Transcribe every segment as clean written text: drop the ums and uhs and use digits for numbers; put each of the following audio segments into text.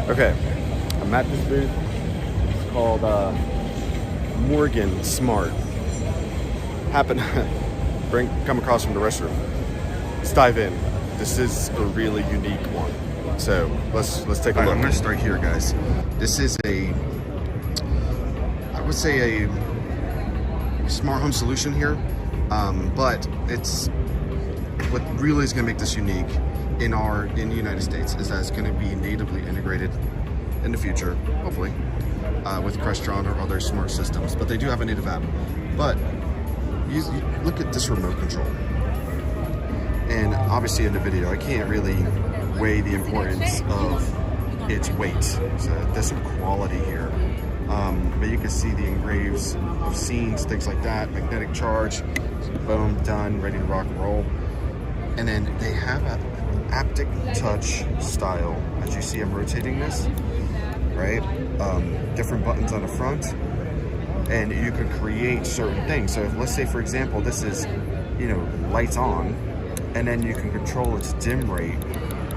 Okay, I'm at this booth. It's called Moorgen Smart. Happen to come across from the restroom. Let's dive in. This is a really unique one. So let's take a look. I'm gonna start here, guys. This is I would say a smart home solution here, but it's what really is gonna make this unique in the United States is that it's gonna be natively integrated in the future, hopefully, with Crestron or other smart systems. But they do have a native app. But you look at this remote control. And obviously in the video, I can't really weigh the importance of its weight. So there's some quality here. But you can see the engraves of scenes, things like that, magnetic charge, boom, done, ready to rock and roll. And then they have an haptic touch style. As you see, I'm rotating this, right? Different buttons on the front. And you can create certain things. So if, let's say, for example, this is, lights on, and then you can control its dim rate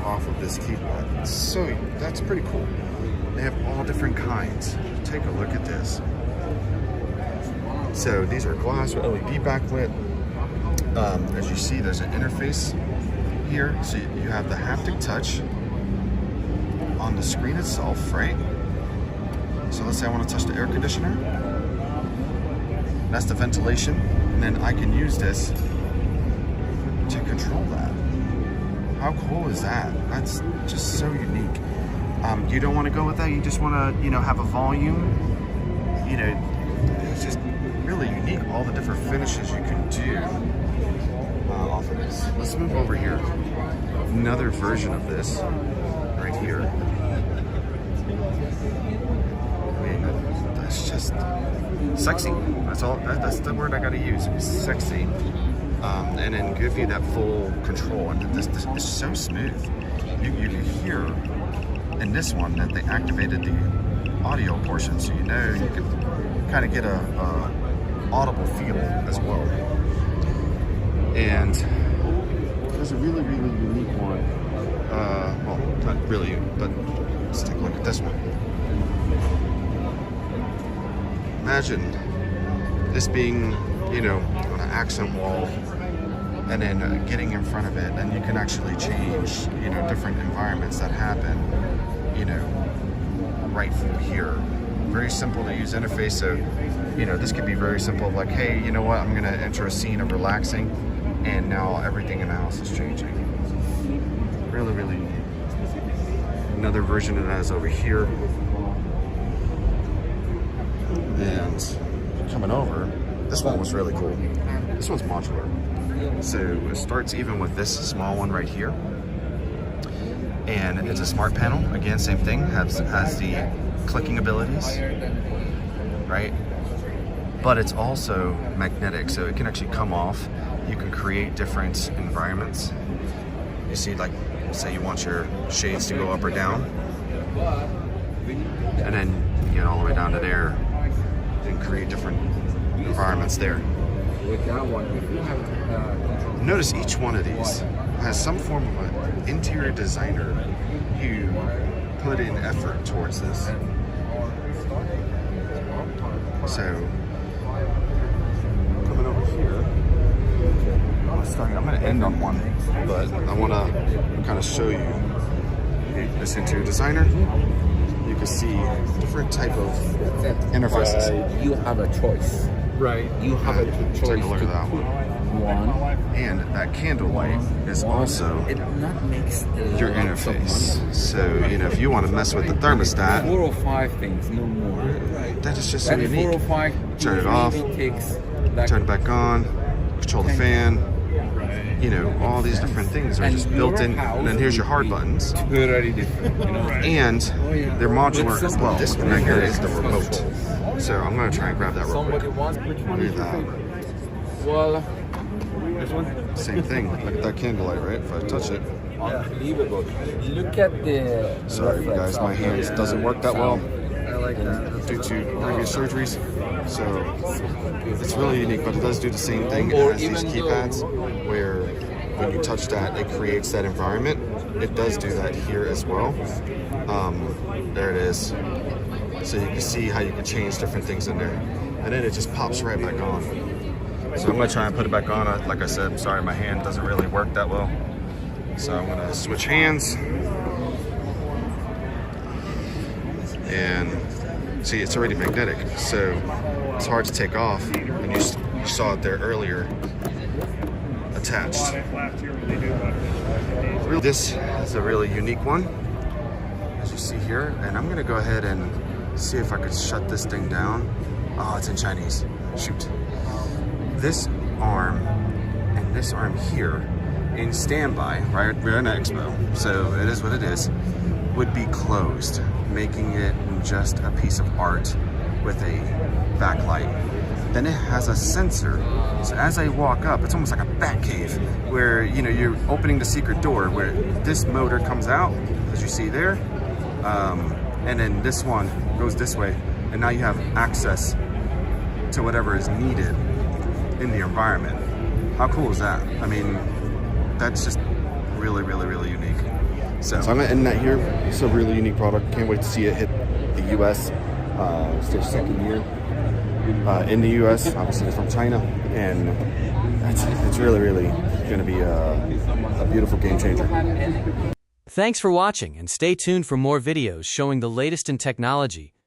off of this keypad. So that's pretty cool. They have all different kinds. Take a look at this. So these are glass with LED backlit. As you see, there's an interface here. So you have the haptic touch on the screen itself, right? So let's say I want to touch the air conditioner. That's the ventilation. And then I can use this to control that. How cool is that? That's just so unique. You don't want to go with that. You just want to, have a volume. It's just really unique. All the different finishes you can do off of this. Let's move over here. Another version of this right here. I mean, that's just sexy. That's all. That's the word I got to use. It's sexy. And then give you that full control. And this is so smooth. You can hear in this one that they activated the audio portion, so you can kind of get a audible feel as well. And there's a really, really unique one. Well, not really, but let's take a look at this one. Imagine this being, on an accent wall, and then getting in front of it, and you can actually change, different environments that happen, right from here. Very simple to use interface. So, this could be very simple. Like, hey, you know what? I'm gonna enter a scene of relaxing, and now everything in the house is changing. Really, really neat. Another version of that is over here. And coming over, this one was really cool. This one's modular. So it starts even with this small one right here. And it's a smart panel. Again, same thing, has the clicking abilities, right? But it's also magnetic, so it can actually come off. You can create different environments. You see, like, say you want your shades to go up or down. And then you get all the way down to there and create different environments there. Notice each one of these has some form of an interior designer who put in effort towards this. So, coming over here, I'm going to end on one, but I want to kind of show you this interior designer. You can see different type of interfaces. You have a choice. Right. You have a choice. Take a look at that one. And that candle light is also your interface. So, if you want to mess with the thermostat, 4 or 5 things, no more. That is just so unique. 4 or 5. Turn it off, turn it back on, control the fan. All these different things are just built in. And then here's your hard buttons. Totally different. And they're modular as well. This one right here is the remote. So I'm going to try and grab that real quick. Look at that. Well, this one? Same thing. Look at that candle light, right? If I touch it. Unbelievable. Look at the... Sorry, guys. My hands doesn't work that well. I like that. Due to previous surgeries. So it's really unique, but it does do the same thing as these keypads, where when you touch that, it creates that environment. It does do that here as well. There it is. So you can see how you can change different things in there. And then it just pops right back on. So I'm gonna try and put it back on. Like I said, I'm sorry, my hand doesn't really work that well. So I'm gonna switch hands. And see, it's already magnetic, so it's hard to take off. And you saw it there earlier, attached. This is a really unique one, as you see here. And I'm gonna go ahead and see if I could shut this thing down. Oh, it's in Chinese, shoot. This arm and this arm here in standby, right? We're in an expo, so it is what it is, would be closed, making it just a piece of art with a backlight. Then it has a sensor, so as I walk up, it's almost like a bat cave, where you're opening the secret door, where this motor comes out, as you see there, and then this one goes this way, and now you have access to whatever is needed in the environment. How cool is that? I mean, that's just really, really, really unique. So I'm gonna end that here. It's a really unique product. Can't wait to see it hit the US. It's their second year in the US. Obviously it's from China, and it's really, really gonna be a beautiful game changer. Thanks for watching, and stay tuned for more videos showing the latest in technology,